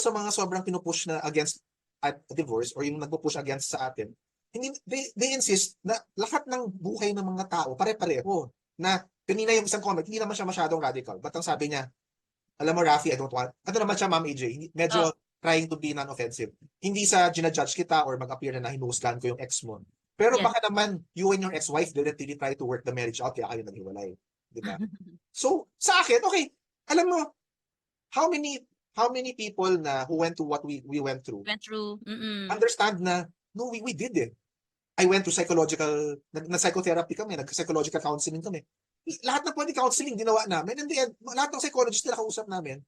sa mga sobrang pinupush na against at divorce or yung nagpo-push against sa atin, hindi they insist na lahat ng buhay ng mga tao pare-pareho. Na kanina yung isang comment, hindi naman siya masyadong radical. But ang sabi niya, alam mo Rafi, I don't want, ano naman siya Ma'am AJ, medyo Oh, trying to be non-offensive. Hindi sa ginajudge kita or mag-appear na hinuhusgahan ko yung ex mo. Pero yes. baka naman, you and your ex-wife didn't really try to work the marriage out, kaya kayo naghiwalay. Di ba? So, sa akin, okay, alam mo, how many people na who went to what we went through Went through. understand na no we did it. I went to psychological psychotherapy kami, nag-psychological counseling kami. Lahat ng pwede counseling ginawa namin, and then lahat ng psychologist na nakausap namin,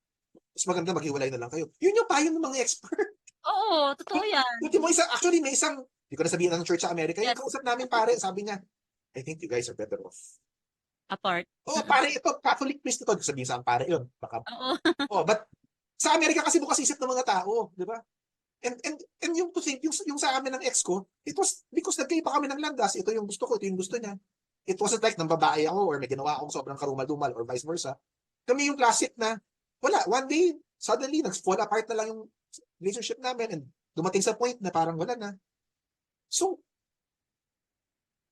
mas maganda maghiwalay na lang kayo. Yun yung payo ng mga expert. Oo, totoo yan. Buti mo isang, actually may isang, hindi ko na sabihin ng church sa Amerika, yung Yes, kausap namin pare, sabi niya, I think you guys are better off. apart. Oh, pare ito, Catholic priest ito. Sabihin saan pare yun. Baka, Oo. oh, but sa Amerika kasi bukas isip ng mga tao, di ba? And yung to think, yung sa amin ng ex ko, it was because nagkaiba kami ng landas. Ito yung gusto ko, ito yung gusto niya. It wasn't like nang babae ako or may ginawa akong sobrang karumal-dumal or vice versa. Kami yung classic na, wala, one day, suddenly, nag-fall apart na lang yung relationship namin and dumating sa point na parang wala na. So,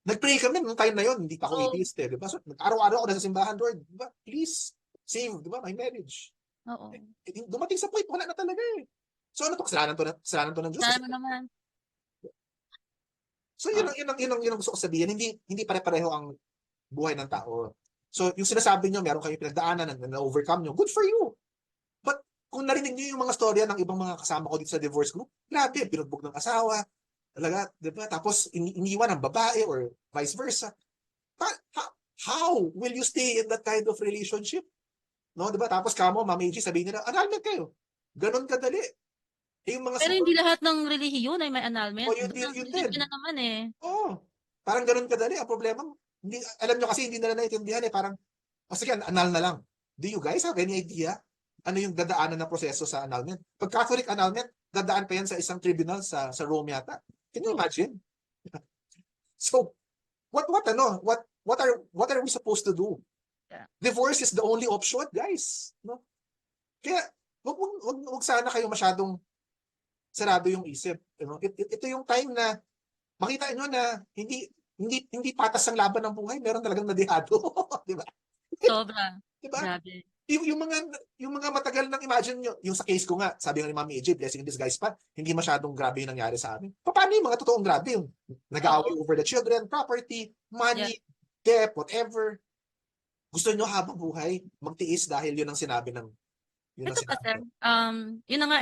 nag-pray kami nung time na yon, hindi pa ako Oo. atheist eh, di ba? So, araw-araw ako nasa simbahan, Lord, di ba? Please, save, di ba, my marriage. Oo. Dumating sa point, wala na talaga eh. So ano to, kasalanan to ng Diyos. Sana mo naman. So yun ang gusto ko sabihin, hindi pare-pareho ang buhay ng tao. So yung sinasabi nyo, meron kayong pinagdaanan na na-overcome nyo, good for you. But kung narinig nyo yung mga storya ng ibang mga kasama ko dito sa divorce group, grabe, binugbog ng asawa, talaga, di ba? Tapos iniwan ng babae or vice versa. How will you stay in that kind of relationship? No, di ba? Tapos kamo, Ma'am AG, sabihin nila, annulment kayo. Ganon kadali. Yung mga Pero hindi lahat ng relihiyon ay may annulment. yun Doon din. na naman eh. Oo. Parang ganun kadali. Ang problema, hindi, alam nyo kasi hindi nila naiintindihan eh. Parang, o sige, anal na lang. Do you guys have any idea ano yung dadaanan na proseso sa annulment? Pag Catholic annulment, dadaan pa yan sa isang tribunal sa Rome yata. Can you Oo. imagine? So, what are we supposed to do? Yeah. Divorce is the only option, guys. No? Kaya, wag sana kayo masyadong sarado yung isip. You know? Ito yung time na makita nyo na hindi patas ang laban ng buhay, meron talagang nadihado, di ba? Sobra. Di ba? Grabe. Yung mga matagal nang imagine nyo, yung sa case ko nga, sabi nga ni Mami AJ, blessing in disguise pa, hindi masyadong grabe yung nangyari sa amin. Paano yung mga totoong grabe? Yung nag-aaway Oo. over the children, property, money, Yeah. debt, whatever. Gusto nyo habang buhay, magtiis dahil yun ang sinabi ng Ito pa, sir. ng. Yun na nga,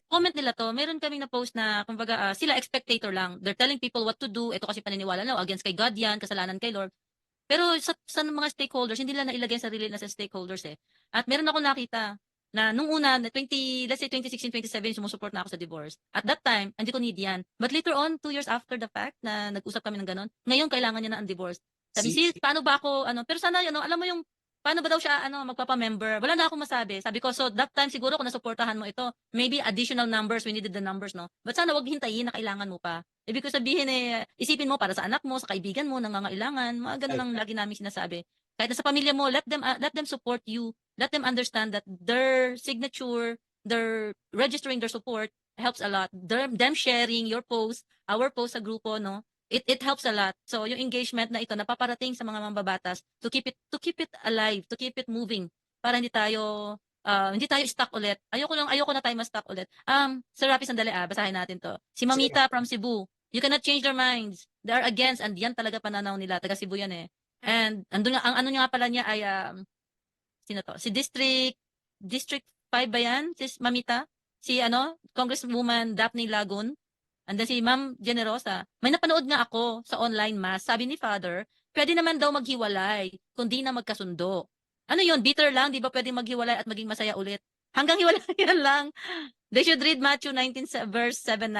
comment nila to, meron kaming na-post na, kumbaga, sila spectator lang. They're telling people what to do. Ito kasi paniniwala na, against kay God yan, kasalanan kay Lord. Pero sa mga stakeholders, hindi nila nailagay sarili na sa stakeholders eh. At meron ako nakita na nung una, let's say 2016, 2017, sumusuport na ako sa divorce. At that time, hindi ko need yan. But later on, 2 years after the fact, na nag-usap kami ng ganon, ngayon kailangan niya na ang divorce. Sabi, sis, paano ba ako, pero sana, alam mo yung, paano ba daw siya, magpapa-member? Wala na akong masabi. Sabi ko, so that time siguro kung nasuportahan mo ito, maybe additional numbers, we needed the numbers, no? But sana wag hintayin na kailangan mo pa. Ibig ko sabihin isipin mo para sa anak mo, sa kaibigan mo, nangangailangan, mga ganun ang lagi namin sinasabi. Kahit na sa pamilya mo, let them support you. Let them understand that their signature, their registering their support helps a lot. Them sharing your post, our post sa grupo, no? It helps a lot. So yung engagement na ito napaparating sa mga mambabatas to keep it alive, to keep it moving para hindi tayo stuck ulit. Ayoko na tayo ma-stuck ulit. Sir Rafi, sandali basahin natin to. Si Mamita from Cebu. You cannot change their minds. They are against, and yan talaga pananaw nila. Taga Cebu yan eh. And andun nga, ang ano niya nga pala niya ay, sino to? Si District 5 ba yan? Si Mamita? Si Congresswoman Daphne Lagun? And then si Ma'am Generosa. May napanood nga ako sa online mass. Sabi ni Father, pwede naman daw maghiwalay kung di na magkasundo. Ano yun? Bitter lang? Di ba pwede maghiwalay at maging masaya ulit? Hanggang hiwalayan lang. They should read Matthew 19 verse 7-9.